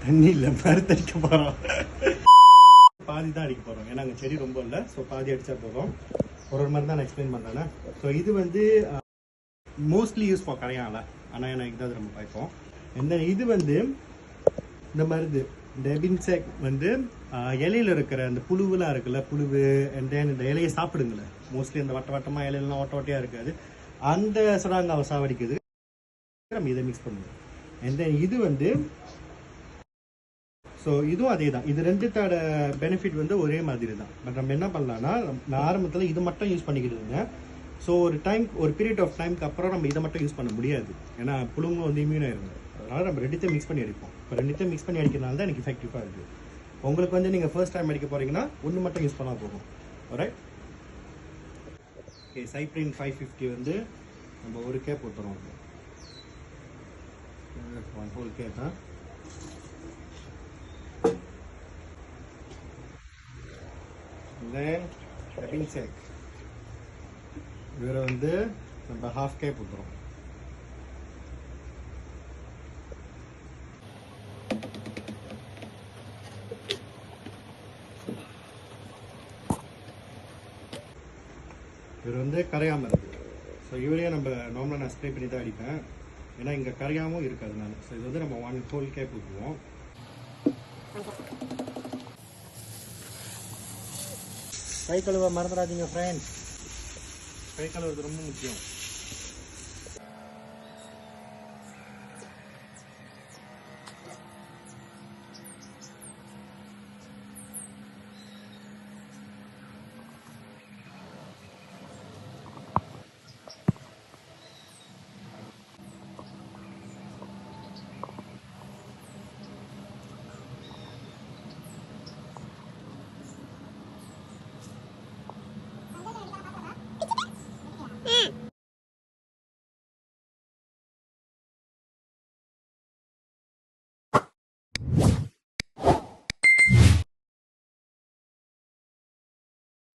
தண்ணி இல்லை, மருந்து அடிக்க போகிறோம். பாதி தான் அடிக்க போகிறோம், ஏன்னா அங்கே செடி ரொம்ப இல்லை. ஸோ பாதி அடித்தா போதும். ஒரு மாதிரி தான் நான் எக்ஸ்பிளைன் பண்ணுறேன்னா. ஸோ இது வந்து மோஸ்ட்லி யூஸ் ஃபார் கரையான்ல, ஆனால் எனக்கு தான் ரொம்ப பார்ப்போம். இது வந்து இந்த மருந்து, இந்த எபின்செக் வந்து இலையில இருக்கிற அந்த புழுவெலாம் இருக்குல்ல, புழுவு அண்ட் தென் இந்த இலையை சாப்பிடுங்கள. மோஸ்ட்லி இந்த வட்ட வட்டமாக இலையெல்லாம் ஓட்ட ஓட்டையாக இருக்காது, அந்த சுறாங்காவை சாவடிக்குது. நம்ம இதை மிக்ஸ் பண்ணுவோம். அண்ட் தென் இது வந்து ஸோ இதுவும் அதே தான். இது ரெண்டுத்தோட பெனிஃபிட் வந்து ஒரே மாதிரி தான். பட் நம்ம என்ன பண்ணலாம்னா, நான் ஆரம்பத்தில் இது மட்டும் யூஸ் பண்ணிக்கிட்டு இருந்தேன். ஸோ ஒரு பீரியட் ஆஃப் டைமுக்கு அப்புறம் நம்ம இதை மட்டும் யூஸ் பண்ண முடியாது, ஏன்னா புழுங்க வந்து இம்யூனாக இருந்தது. அதனால் நம்ம ரெண்டுத்தையும் மிக்ஸ் பண்ணி அடிப்போம். இப்போ ரெண்டுத்தையும் மிக்ஸ் பண்ணி அடிக்கிறதுனால தான் எனக்கு எஃபெக்டிவாக இருக்குது. உங்களுக்கு வந்து நீங்கள் ஃபர்ஸ்ட் டைம் அடிக்க போகிறீங்கன்னா ஒன்று மட்டும் யூஸ் பண்ணால் போகும். ரைட்? ஓகே, சைப்ரின் 550 வந்து நம்ம ஒரு கேப் ஊற்றுறோம். 1 whole கேப் தான். தென் எபின்செக் இவரை வந்து நம்ம ஹாஃப் கேப் ஊற்றுறோம். இவர் வந்து கரையாமல் இருக்குது. ஸோ இவரையே நம்ம நார்மலாக நான் ஸ்ப்ரே பண்ணி தான் அடிப்பேன், ஏன்னா இங்கே கரையாமல் இருக்கிறதுனால. ஸோ இது வந்து நம்ம 1 whole கேப் ஊற்றுவோம். கை கழுவ மறந்துடாதீங்க ஃப்ரெண்ட்ஸ், கை கழுவுறது ரொம்ப முக்கியம்.